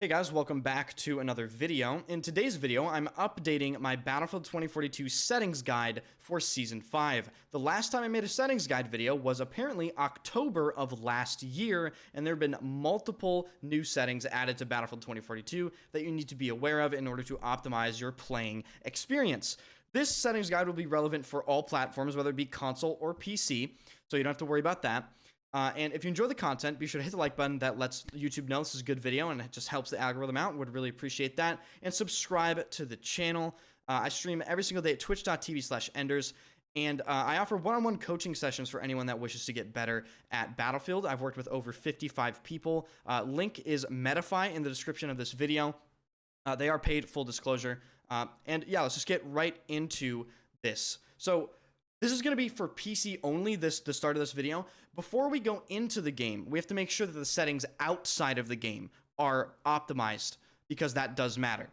Hey guys, welcome back to another video. In today's video, I'm updating my Battlefield 2042 settings guide for Season 5. The last time I made a settings guide video was apparently October of last year, and there have been multiple new settings added to Battlefield 2042 that you need to be aware of in order to optimize your playing experience. This settings guide will be relevant for all platforms, whether it be console or PC, so you don't have to worry about that. And if you enjoy the content, be sure to hit the like button. That lets YouTube know this is a good video and it just helps the algorithm out. Would really appreciate that. And subscribe to the channel. I stream every single day at twitch.tv/enders. And I offer one-on-one coaching sessions for anyone that wishes to get better at Battlefield. I've worked with over 55 people. Link is Metafy in the description of this video. They are paid, full disclosure. And yeah, let's just get right into this. So this is going to be for PC only, the start of this video. Before we go into the game, we have to make sure that the settings outside of the game are optimized, because that does matter.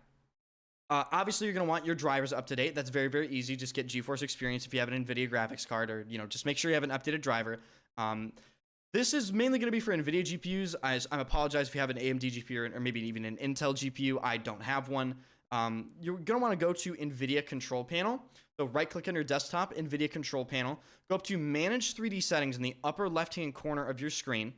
Obviously, you're going to want your drivers up to date. That's very, very easy. Just get GeForce Experience if you have an Nvidia graphics card, or just make sure you have an updated driver. This is mainly going to be for Nvidia GPUs. I apologize if you have an AMD GPU or maybe even an Intel GPU. I don't have one. You're going to want to go to Nvidia Control Panel. So right click on your desktop, Nvidia Control Panel, go up to Manage 3D Settings in the upper left-hand corner of your screen,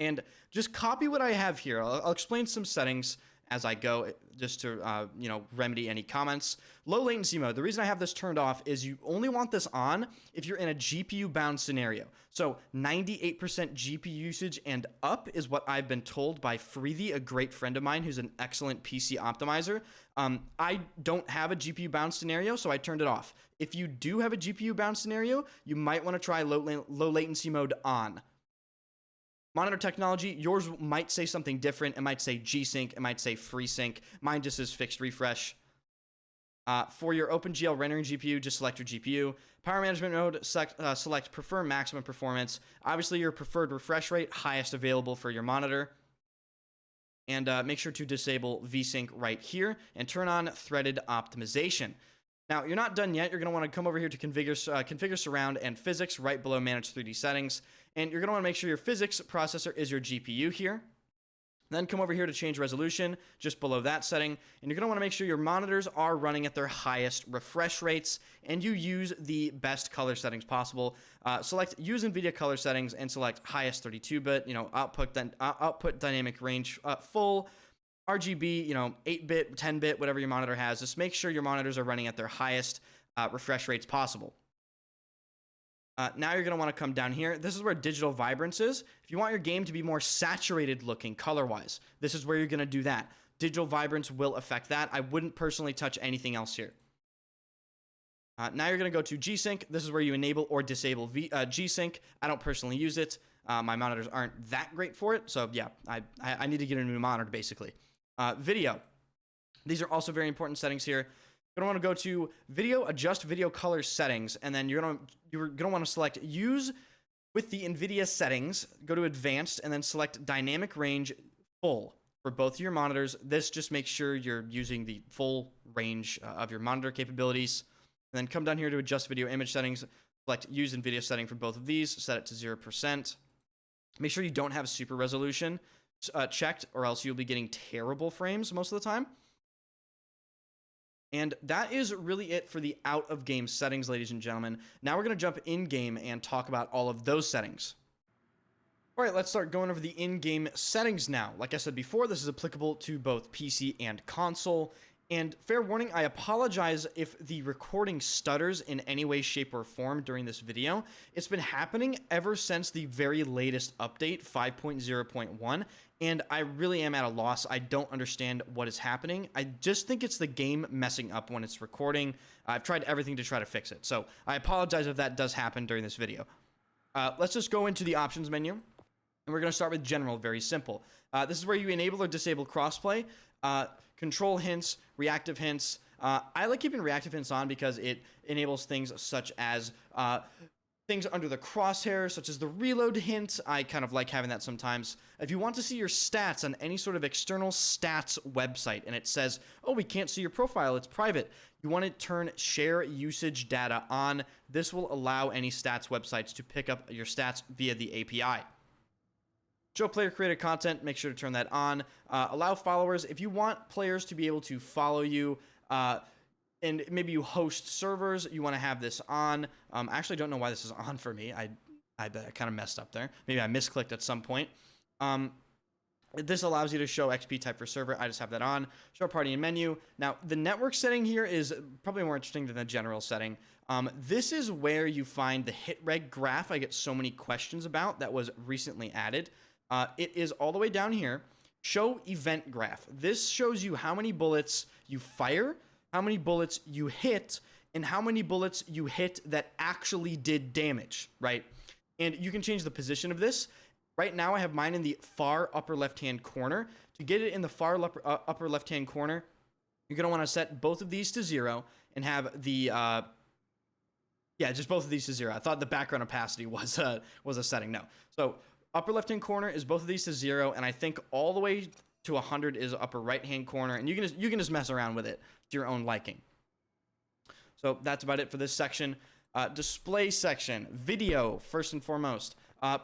and just copy what I have here. I'll explain some settings as I go, just to remedy any comments. Low latency mode. The reason I have this turned off is you only want this on if you're in a GPU bound scenario. So 98% GPU usage and up is what I've been told by Freethy, a great friend of mine who's an excellent PC optimizer. I don't have a GPU bound scenario, so I turned it off. If you do have a GPU bound scenario, you might want to try low latency mode on. Monitor technology, yours might say something different. It might say G-Sync, it might say FreeSync. Mine just says fixed refresh. For your OpenGL rendering GPU, just select your GPU. Power management mode, select prefer maximum performance. Obviously, your preferred refresh rate, highest available for your monitor. And make sure to disable VSync right here and turn on threaded optimization. Now, you're not done yet. You're going to want to come over here to configure surround and physics right below manage 3D settings. And you're going to want to make sure your physics processor is your GPU here. Then come over here to change resolution just below that setting. And you're going to want to make sure your monitors are running at their highest refresh rates and you use the best color settings possible. Select use NVIDIA color settings and select highest 32-bit, output dynamic range full. RGB, 8-bit, 10-bit, whatever your monitor has. Just make sure your monitors are running at their highest refresh rates possible. Now you're going to want to come down here. This is where digital vibrance is. If you want your game to be more saturated looking color-wise, this is where you're going to do that. Digital vibrance will affect that. I wouldn't personally touch anything else here. Now you're going to go to G-Sync. This is where you enable or disable G-Sync. I don't personally use it. My monitors aren't that great for it. So yeah, I need to get a new monitor basically. Video. These are also very important settings here. You're going to want to go to video, adjust video color settings, and then you're going to want to select use with the NVIDIA settings, go to advanced, and then select dynamic range full for both of your monitors. This just makes sure you're using the full range of your monitor capabilities. And then come down here to adjust video image settings, select use NVIDIA setting for both of these, set it to 0%. Make sure you don't have super resolution checked, or else you'll be getting terrible frames most of the time. And that is really it for the out-of-game settings, ladies and gentlemen. Now we're going to jump in-game and talk about all of those settings. All right, let's start going over the in-game settings now. Like I said before, this is applicable to both PC and console. And fair warning, I apologize if the recording stutters in any way, shape, or form during this video. It's been happening ever since the very latest update, 5.0.1, and I really am at a loss. I don't understand what is happening. I just think it's the game messing up when it's recording. I've tried everything to try to fix it, so I apologize if that does happen during this video. Let's just go into the options menu, and we're going to start with general, very simple. This is where you enable or disable crossplay. Control hints, reactive hints. I like keeping reactive hints on because it enables things such as things under the crosshair, such as the reload hint. I kind of like having that sometimes. If you want to see your stats on any sort of external stats website and it says, oh, we can't see your profile, it's private, you want to turn share usage data on. This will allow any stats websites to pick up your stats via the API. Show player created content, make sure to turn that on. Allow followers. If you want players to be able to follow you, and maybe you host servers, you want to have this on. I actually don't know why this is on for me. I kind of messed up there. Maybe I misclicked at some point. This allows you to show XP type for server. I just have that on. Show party and menu. Now, the network setting here is probably more interesting than the general setting. This is where you find the hit reg graph I get so many questions about that was recently added. It is all the way down here. Show event graph. This shows you how many bullets you fire, how many bullets you hit, and how many bullets you hit that actually did damage, right? And you can change the position of this. Right now, I have mine in the far upper left-hand corner. To get it in the far upper left-hand corner, you're going to want to set both of these to 0 and have the, just both of these to 0. I thought the background opacity was a setting. No. So upper left-hand corner is both of these to 0, and I think all the way to 100 is upper right-hand corner, and you can just mess around with it to your own liking. So that's about it for this section. Display section, video first and foremost.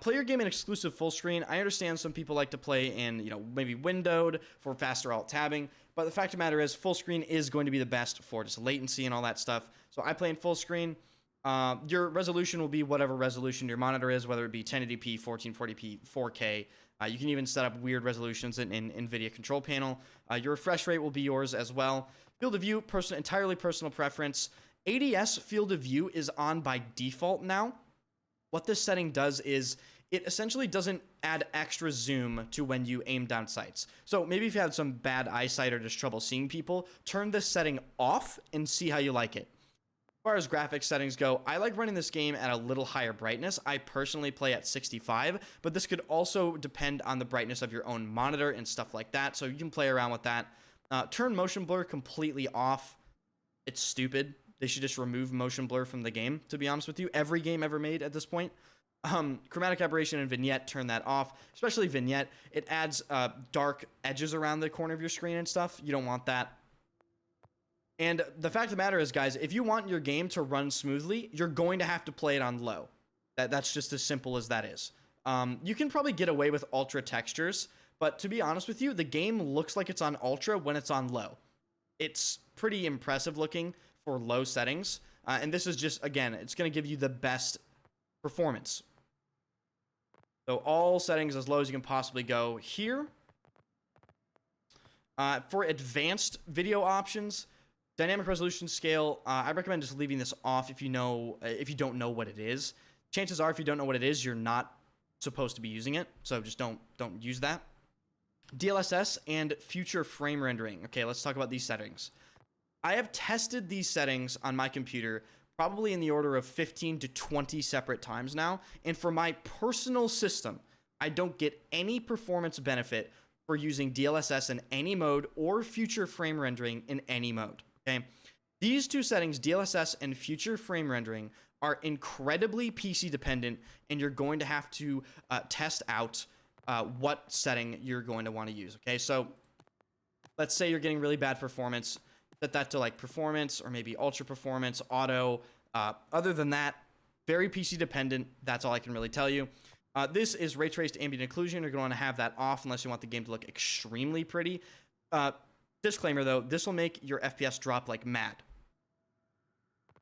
Play your game in exclusive full screen. I understand some people like to play in, maybe windowed for faster alt tabbing, but the fact of the matter is full screen is going to be the best for just latency and all that stuff. So I play in full screen. Your resolution will be whatever resolution your monitor is, whether it be 1080p, 1440p, 4K. You can even set up weird resolutions in Nvidia control panel. Your refresh rate will be yours as well. Field of view, entirely personal preference. ADS field of view is on by default now. What this setting does is it essentially doesn't add extra zoom to when you aim down sights. So maybe if you have some bad eyesight or just trouble seeing people, turn this setting off and see how you like it. As far as graphics settings go, I like running this game at a little higher brightness. I personally play at 65, but this could also depend on the brightness of your own monitor and stuff like that, so you can play around with that. Turn motion blur completely off. It's stupid. They should just remove motion blur from the game, to be honest with you. Every game ever made at this point. Chromatic aberration and vignette, turn that off. Especially vignette. It adds dark edges around the corner of your screen and stuff. You don't want that. And the fact of the matter is, guys, if you want your game to run smoothly, you're going to have to play it on low. That's just as simple as that is. You can probably get away with ultra textures, but to be honest with you, the game looks like it's on ultra when it's on low. It's pretty impressive looking for low settings, and this is just, again, it's going to give you the best performance. So all settings as low as you can possibly go here. For advanced video options, dynamic resolution scale, I recommend just leaving this off if you don't know what it is. Chances are, if you don't know what it is, you're not supposed to be using it, so just don't use that. DLSS and future frame rendering. Okay, let's talk about these settings. I have tested these settings on my computer probably in the order of 15 to 20 separate times now, and for my personal system, I don't get any performance benefit for using DLSS in any mode or future frame rendering in any mode, okay? These two settings, DLSS and future frame rendering, are incredibly PC dependent, and you're going to have to test out what setting you're going to want to use, okay? So let's say you're getting really bad performance. Set that to like performance or maybe ultra performance, auto. Other than that, very PC dependent. That's all I can really tell you. This is ray traced ambient occlusion. You're going to want to have that off unless you want the game to look extremely pretty. Disclaimer though, this will make your FPS drop like mad.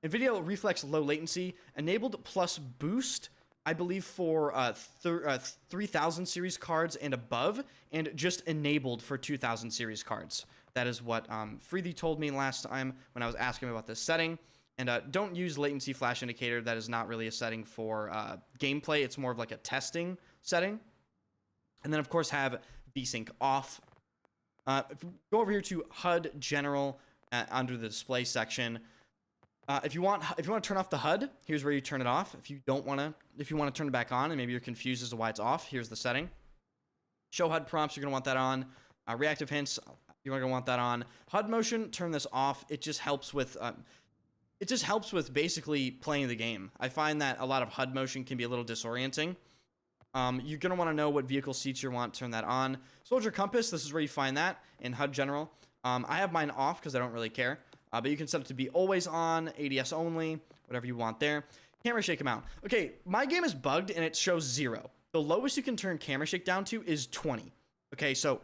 Nvidia Reflex low latency enabled plus boost, I believe for 3000 series cards and above, and just enabled for 2000 series cards. That is what Freethy told me last time when I was asking him about this setting. And don't use latency flash indicator. That is not really a setting for gameplay. It's more of like a testing setting. And then, of course, have VSync off. If you go over here to HUD General under the display section. If you want to turn off the HUD, here's where you turn it off. If you want to turn it back on, and maybe you're confused as to why it's off, here's the setting. Show HUD prompts, you're going to want that on. Reactive hints, you're going to want that on. HUD motion, turn this off. It just helps with basically playing the game. I find that a lot of HUD motion can be a little disorienting. You're going to want to know what vehicle seats you want, turn that on. Soldier compass, this is where you find that in HUD General. I have mine off because I don't really care. But you can set it to be always on, ADS only, whatever you want there. Camera shake amount. Okay, my game is bugged and it shows 0. the lowest you can turn camera shake down to is 20. Okay, so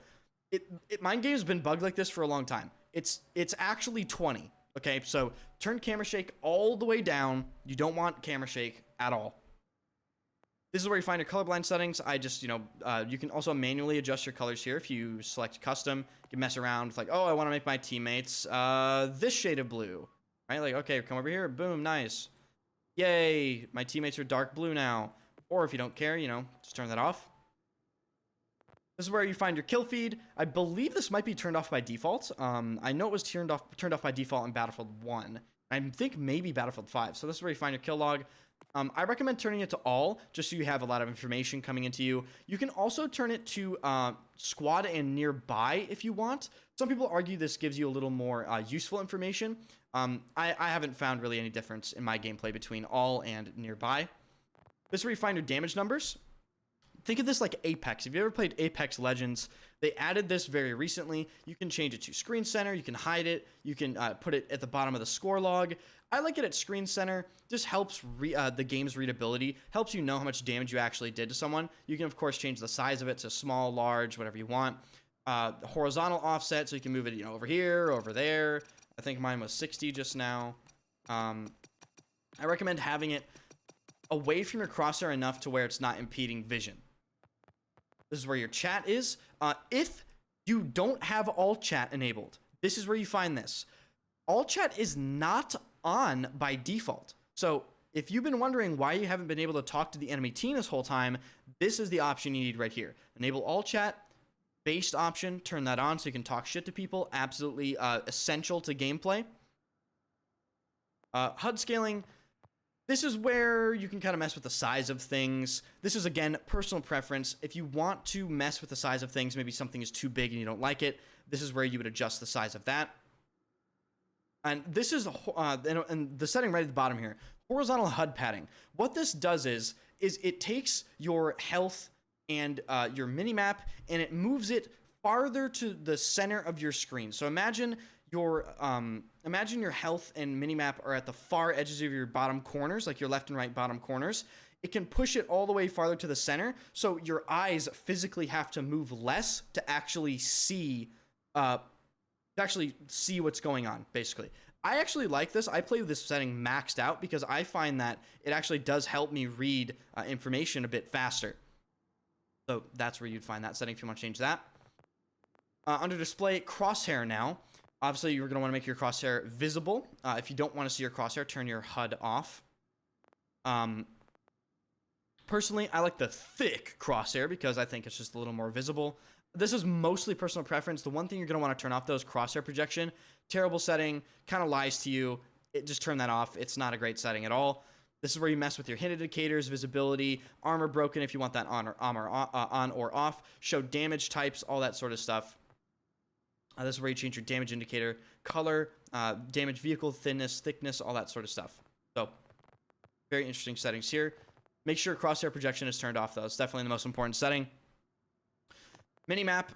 my game has been bugged like this for a long time. It's actually 20. Okay, so turn camera shake all the way down. You don't want camera shake at all. This is where you find your colorblind settings. I just, you can also manually adjust your colors here. If you select custom, you can mess around with like, oh, I want to make my teammates this shade of blue, right? Like, okay, come over here, boom, nice. Yay, my teammates are dark blue now. Or if you don't care, just turn that off. This is where you find your kill feed. I believe this might be turned off by default. I know it was turned off by default in Battlefield 1. I think maybe Battlefield 5. So this is where you find your kill log. I recommend turning it to all, just so you have a lot of information coming into you. You can also turn it to squad and nearby if you want. Some people argue this gives you a little more useful information. I haven't found really any difference in my gameplay between all and nearby. This is where you find your damage numbers. Think of this like Apex. If you ever played Apex Legends, they added this very recently. You can change it to screen center. You can hide it. You can put it at the bottom of the score log. I like it at screen center. Just helps the game's readability. Helps you know how much damage you actually did to someone. You can, of course, change the size of it to small, large, whatever you want. Horizontal offset, so you can move it over here, over there. I think mine was 60 just now. I recommend having it away from your crosshair enough to where it's not impeding vision. This is where your chat is. If you don't have all chat enabled, this is where you find this. All chat is not on by default. So if you've been wondering why you haven't been able to talk to the enemy team this whole time, this is the option you need right here. Enable all chat, based option, turn that on so you can talk shit to people. Absolutely essential to gameplay. HUD scaling. This is where you can kind of mess with the size of things. This is, again, personal preference. If you want to mess with the size of things, maybe something is too big and you don't like it, this is where you would adjust the size of that. And this is, and the setting right at the bottom here, horizontal HUD padding. What this does is it takes your health and your minimap and it moves it farther to the center of your screen. So imagine your health and minimap are at the far edges of your bottom corners, like your left and right bottom corners. It can push it all the way farther to the center, so your eyes physically have to move less to actually see what's going on, basically. I actually like this. I play with this setting maxed out because I find that it actually does help me read information a bit faster. So that's where you'd find that setting if you want to change that. Under display, crosshair now. Obviously, you're going to want to make your crosshair visible. If you don't want to see your crosshair, turn your HUD off. Personally, I like the thick crosshair because I think it's just a little more visible. This is mostly personal preference. The one thing you're going to want to turn off, though, is crosshair projection. Terrible setting, kind of lies to you. Just turn that off. It's not a great setting at all. This is where you mess with your hit indicators, visibility, armor broken if you want that on or off, show damage types, all that sort of stuff. This is where you change your damage indicator, color, damage vehicle, thickness, all that sort of stuff. So, very interesting settings here. Make sure crosshair projection is turned off, though. It's definitely the most important setting. Minimap,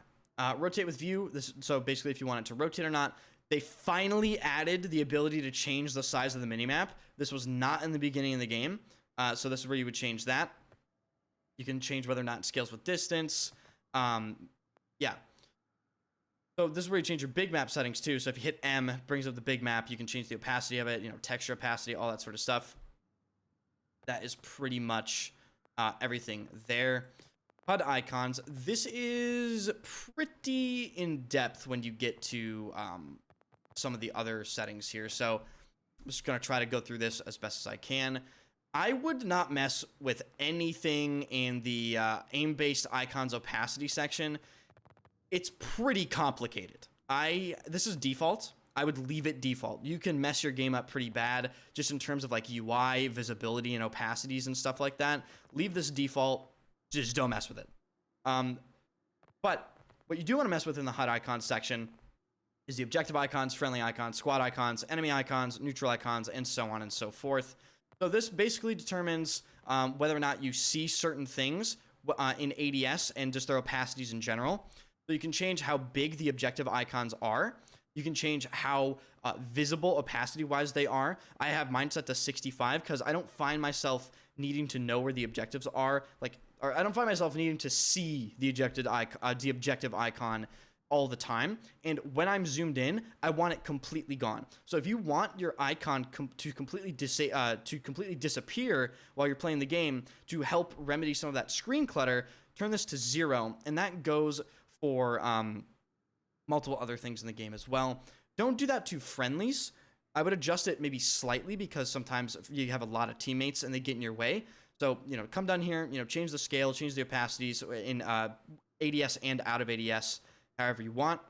rotate with view. So basically, if you want it to rotate or not. They finally added the ability to change the size of the minimap. This was not in the beginning of the game. So this is where you would change that. You can change whether or not it scales with distance. Yeah. So this is where you change your big map settings too. So if you hit M, it brings up the big map. You can change the opacity of it, texture opacity, all that sort of stuff. That is pretty much everything there. HUD icons. This is pretty in-depth when you get to some of the other settings here. So I'm just going to try to go through this as best as I can. I would not mess with anything in the aim-based icons opacity section. It's pretty complicated. This is default. I would leave it default. You can mess your game up pretty bad just in terms of like UI, visibility, and opacities and stuff like that. Leave this default. Just don't mess with it. But what you do want to mess with in the HUD icons section is the objective icons, friendly icons, squad icons, enemy icons, neutral icons, and so on and so forth. So this basically determines whether or not you see certain things in ADS and just their opacities in general. So you can change how big the objective icons are. You can change how visible opacity-wise they are. I have mine set to 65 because I don't find myself needing to know where the objectives are like or I don't find myself needing to see the objective icon all the time. And when I'm zoomed in, I want it completely gone. So if you want your icon to completely disappear while you're playing the game to help remedy some of that screen clutter, turn this to 0, and that goes for multiple other things in the game as well. Don't do that to friendlies. I would adjust it maybe slightly because sometimes you have a lot of teammates and they get in your way. So, come down here, change the scale, change the opacities in ADS and out of ADS, however you want.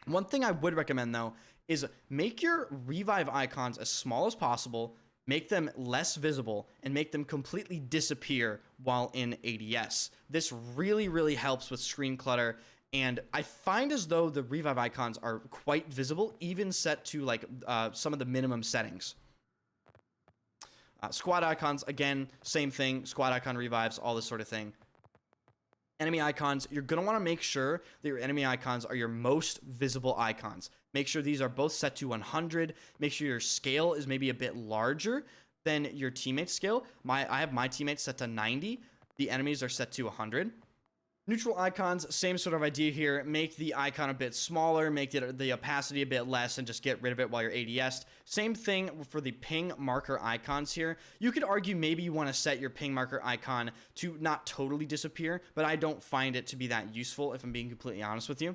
One thing I would recommend, though, is make your revive icons as small as possible, make them less visible, and make them completely disappear while in ADS. This really, really helps with screen clutter. And I find as though the revive icons are quite visible, even set to like some of the minimum settings. Squad icons, again, same thing. Squad icon revives, all this sort of thing. Enemy icons, you're going to want to make sure that your enemy icons are your most visible icons. Make sure these are both set to 100. Make sure your scale is maybe a bit larger than your teammate's scale. I have my teammates set to 90. The enemies are set to 100. Neutral icons, same sort of idea here. Make the icon a bit smaller, make the opacity a bit less, and just get rid of it while you're ADS'd. Same thing for the ping marker icons here. You could argue maybe you want to set your ping marker icon to not totally disappear, but I don't find it to be that useful, if I'm being completely honest with you.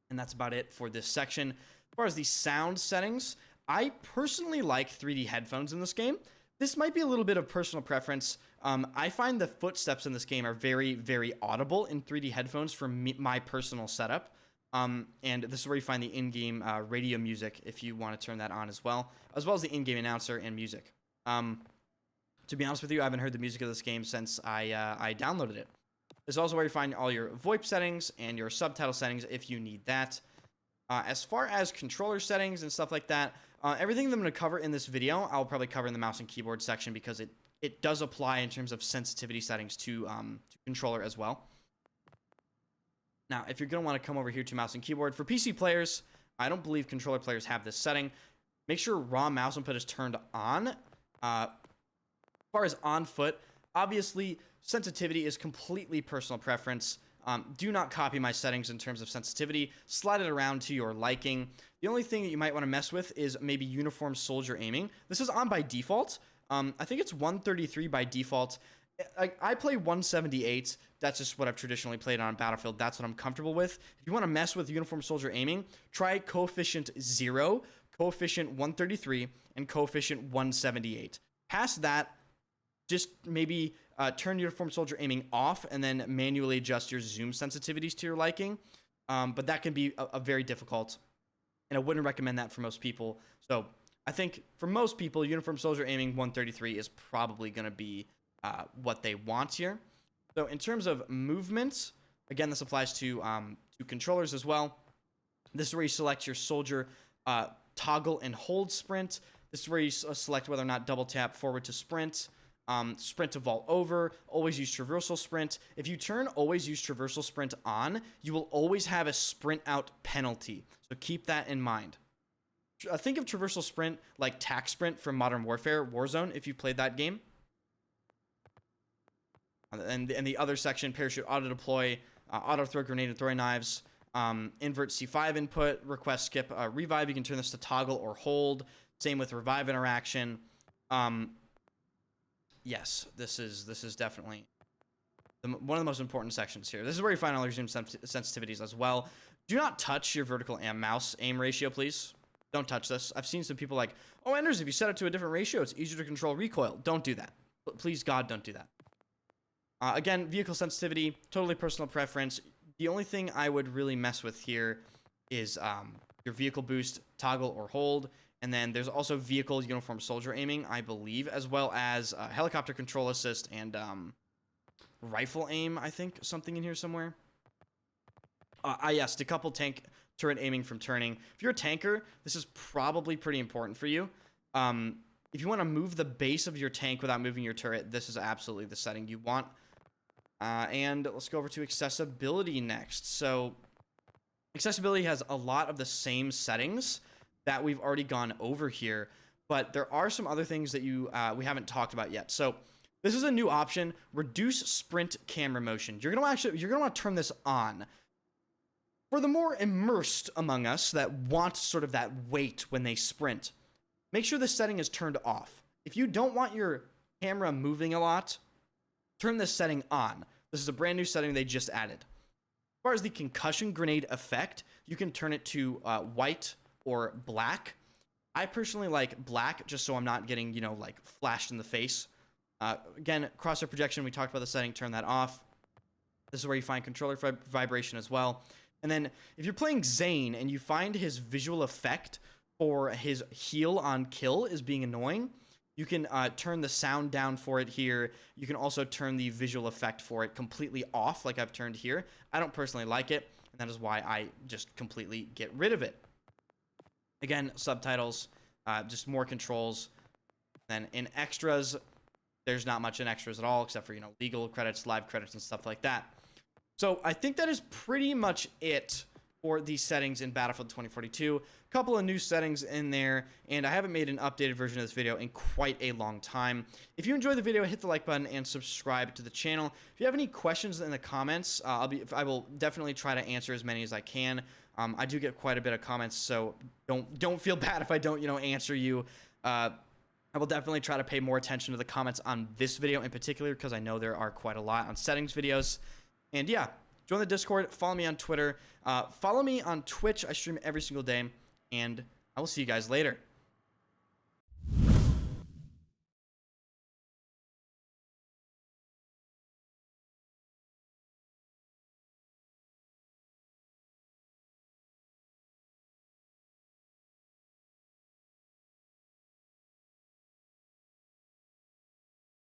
And that's about it for this section. As far as the sound settings, I personally like 3D headphones in this game. This might be a little bit of personal preference. I find the footsteps in this game are very, very audible in 3D headphones for my personal setup. And this is where you find the in-game radio music if you want to turn that on as well as the in-game announcer and music. To be honest with you, I haven't heard the music of this game since I downloaded it. This is also where you find all your VoIP settings and your subtitle settings if you need that. As far as controller settings and stuff like that, everything that I'm going to cover in this video, I'll probably cover in the mouse and keyboard section because it does apply in terms of sensitivity settings to controller as well. Now, if you're going to want to come over here to mouse and keyboard, for PC players, I don't believe controller players have this setting. Make sure raw mouse input is turned on. As far as on foot, obviously, sensitivity is completely personal preference. Do not copy my settings in terms of sensitivity. Slide it around to your liking. The only thing that you might want to mess with is maybe uniform soldier aiming. This is on by default. I think it's 133 by default. I play 178. That's just what I've traditionally played on Battlefield. That's what I'm comfortable with. If you want to mess with uniform soldier aiming, try coefficient 0, coefficient 133, and coefficient 178. Past that, just maybe turn uniform soldier aiming off and then manually adjust your zoom sensitivities to your liking. But that can be a very difficult, and I wouldn't recommend that for most people. So I think for most people, uniform soldier aiming 133 is probably going to be what they want here. So in terms of movement, again, this applies to controllers as well. This is where you select your soldier toggle and hold sprint. This is where you select whether or not double tap forward to sprint. Sprint to vault over, always use traversal sprint. If you turn always use traversal sprint on, you will always have a sprint out penalty. So keep that in mind. Think of traversal sprint like tac sprint from Modern Warfare Warzone if you played that game. And the other section, parachute auto deploy, auto throw grenade and throwing knives, invert C5 input, request skip revive. You can turn this to toggle or hold. Same with revive interaction. Yes, this is definitely one of the most important sections here. This is where you find all your zoom sensitivities as well. Do not touch your vertical and mouse aim ratio, please. Don't touch this. I've seen some people like, oh, Enders, if you set it to a different ratio, it's easier to control recoil. Don't do that. Please, God, don't do that. Again, vehicle sensitivity, totally personal preference. The only thing I would really mess with here is your vehicle boost, toggle or hold. And then there's also vehicle uniform soldier aiming, I believe, as well as helicopter control assist and rifle aim, I think, something in here somewhere. Yes, decouple tank turret aiming from turning. If you're a tanker, this is probably pretty important for you. If you want to move the base of your tank without moving your turret, this is absolutely the setting you want. And let's go over to accessibility next. So accessibility has a lot of the same settings that we've already gone over here, but there are some other things that we haven't talked about yet. So This is a new option, reduce sprint camera motion. You're gonna want to turn this on. For the more immersed among us that want sort of that weight when they sprint, make sure this setting is turned off. If you don't want your camera moving a lot, turn this setting on. This is a brand new setting they just added. As far as the concussion grenade effect, you can turn it to white or black. I personally like black just so I'm not getting, you know, like flashed in the face. Again, crosshair projection, we talked about the setting, turn that off. This is where you find controller vibration as well. And then if you're playing Zane and you find his visual effect for his heal on kill is being annoying, you can turn the sound down for it here. You can also turn the visual effect for it completely off like I've turned here. I don't personally like it, and that is why I just completely get rid of it. Again, subtitles, just more controls. Then in extras, there's not much in extras at all except for, you know, legal credits, live credits, and stuff like that. So I think that is pretty much it for the settings in Battlefield 2042. A couple of new settings in there, and I haven't made an updated version of this video in quite a long time. If you enjoyed the video, hit the like button and subscribe to the channel. If you have any questions in the comments, I will definitely try to answer as many as I can. I do get quite a bit of comments, so don't feel bad if I don't, you know, answer you. I will definitely try to pay more attention to the comments on this video in particular because I know there are quite a lot on settings videos. And yeah, join the Discord, follow me on Twitter, follow me on Twitch. I stream every single day, and I will see you guys later.